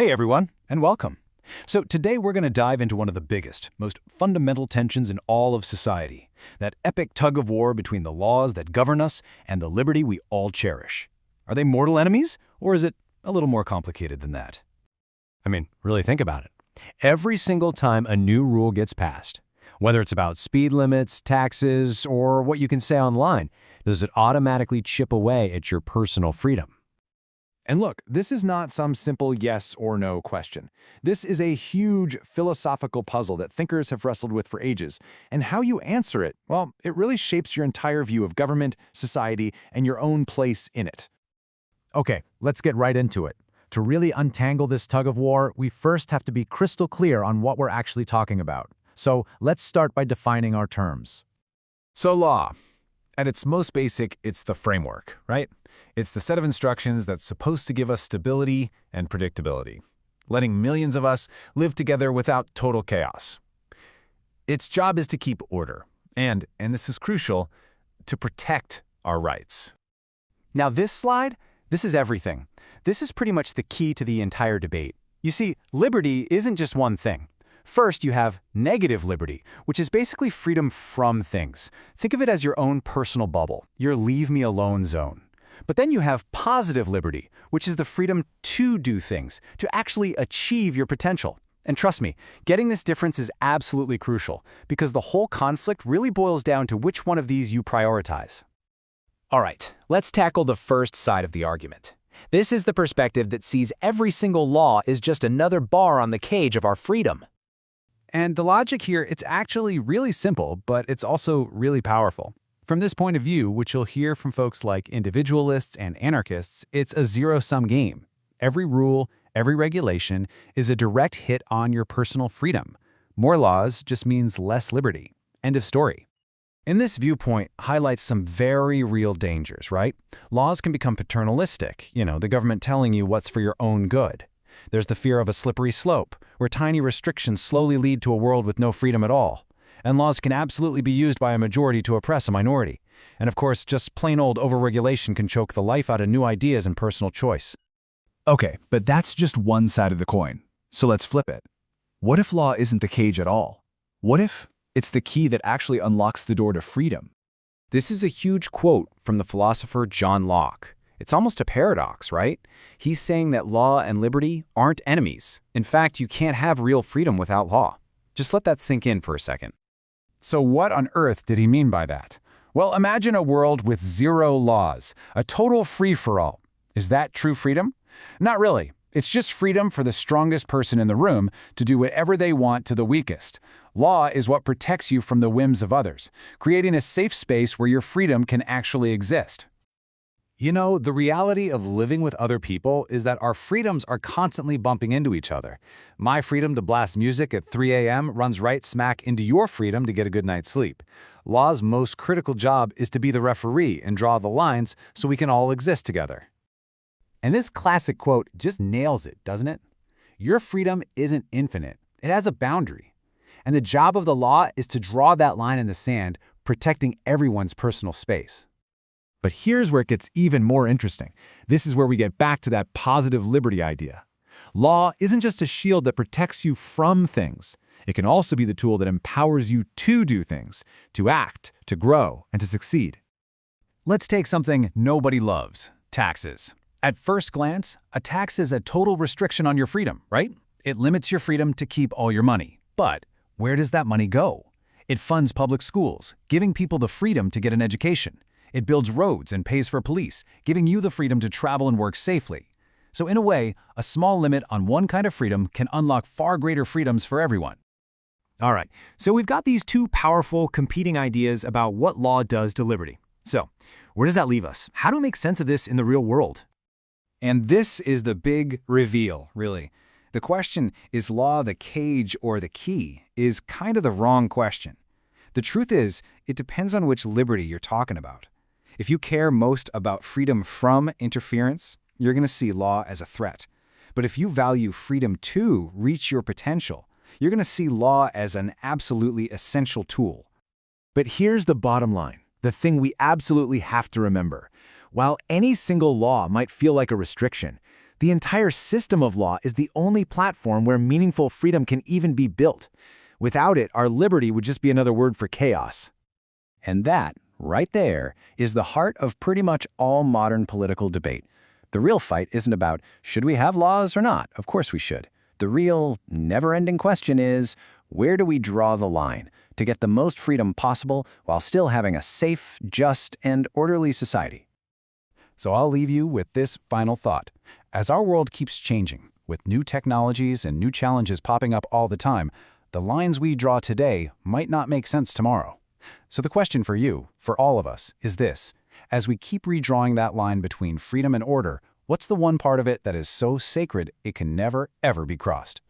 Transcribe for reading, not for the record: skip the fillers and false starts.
Hey everyone, and welcome. So today we're going to dive into one of the biggest, most fundamental tensions in all of society, that epic tug-of-war between the laws that govern us and the liberty we all cherish. Are they mortal enemies, or is it a little more complicated than that? I mean, really think about it. Every single time a new rule gets passed, whether it's about speed limits, taxes, or what you can say online, does it automatically chip away at your personal freedom? And look, this is not some simple yes or no question. This is a huge philosophical puzzle that thinkers have wrestled with for ages, and how you answer it, well, it really shapes your entire view of government, society, and your own place in it. Okay, let's get right into it. To really untangle this tug-of-war, we first have to be crystal clear on what we're actually talking about. So let's start by defining our terms. So law. At its most basic, it's the framework, right? It's the set of instructions that's supposed to give us stability and predictability, letting millions of us live together without total chaos. Its job is to keep order, and this is crucial, to protect our rights. Now this slide, this is everything. This is pretty much the key to the entire debate. You see, liberty isn't just one thing. First, you have negative liberty, which is basically freedom from things. Think of it as your own personal bubble, your leave-me-alone zone. But then you have positive liberty, which is the freedom to do things, to actually achieve your potential. And trust me, getting this difference is absolutely crucial, because the whole conflict really boils down to which one of these you prioritize. All right, let's tackle the first side of the argument. This is the perspective that sees every single law as just another bar on the cage of our freedom. And the logic here, it's actually really simple, but it's also really powerful. From this point of view, which you'll hear from folks like individualists and anarchists, it's a zero-sum game. Every rule, every regulation is a direct hit on your personal freedom. More laws just means less liberty. End of story. And this viewpoint highlights some very real dangers, right? Laws can become paternalistic, the government telling you what's for your own good. There's the fear of a slippery slope, where tiny restrictions slowly lead to a world with no freedom at all. And laws can absolutely be used by a majority to oppress a minority. And of course, just plain old overregulation can choke the life out of new ideas and personal choice. Okay, but that's just one side of the coin. So let's flip it. What if law isn't the cage at all? What if it's the key that actually unlocks the door to freedom? This is a huge quote from the philosopher John Locke. It's almost a paradox, right? He's saying that law and liberty aren't enemies. In fact, you can't have real freedom without law. Just let that sink in for a second. So what on earth did he mean by that? Well, imagine a world with zero laws, a total free-for-all. Is that true freedom? Not really. It's just freedom for the strongest person in the room to do whatever they want to the weakest. Law is what protects you from the whims of others, creating a safe space where your freedom can actually exist. The reality of living with other people is that our freedoms are constantly bumping into each other. My freedom to blast music at 3 a.m. runs right smack into your freedom to get a good night's sleep. Law's most critical job is to be the referee and draw the lines so we can all exist together. And this classic quote just nails it, doesn't it? Your freedom isn't infinite. It has a boundary. And the job of the law is to draw that line in the sand, protecting everyone's personal space. But here's where it gets even more interesting. This is where we get back to that positive liberty idea. Law isn't just a shield that protects you from things. It can also be the tool that empowers you to do things, to act, to grow, and to succeed. Let's take something nobody loves, taxes. At first glance, a tax is a total restriction on your freedom, right? It limits your freedom to keep all your money. But where does that money go? It funds public schools, giving people the freedom to get an education. It builds roads and pays for police, giving you the freedom to travel and work safely. So in a way, a small limit on one kind of freedom can unlock far greater freedoms for everyone. All right, so we've got these two powerful, competing ideas about what law does to liberty. So, where does that leave us? How do we make sense of this in the real world? And this is the big reveal, really. The question, is law the cage or the key, is kind of the wrong question. The truth is, it depends on which liberty you're talking about. If you care most about freedom from interference, you're going to see law as a threat. But if you value freedom to reach your potential, you're going to see law as an absolutely essential tool. But here's the bottom line, the thing we absolutely have to remember. While any single law might feel like a restriction, The entire system of law is the only platform where meaningful freedom can even be built. Without it, our liberty would just be another word for chaos. And that, right there, is the heart of pretty much all modern political debate. The real fight isn't about should we have laws or not? Of course we should. The real, never-ending question is, where do we draw the line to get the most freedom possible while still having a safe, just, and orderly society? So I'll leave you with this final thought. As our world keeps changing, with new technologies and new challenges popping up all the time, the lines we draw today might not make sense tomorrow. So the question for you, for all of us, is this. As we keep redrawing that line between freedom and order, what's the one part of it that is so sacred it can never, ever be crossed?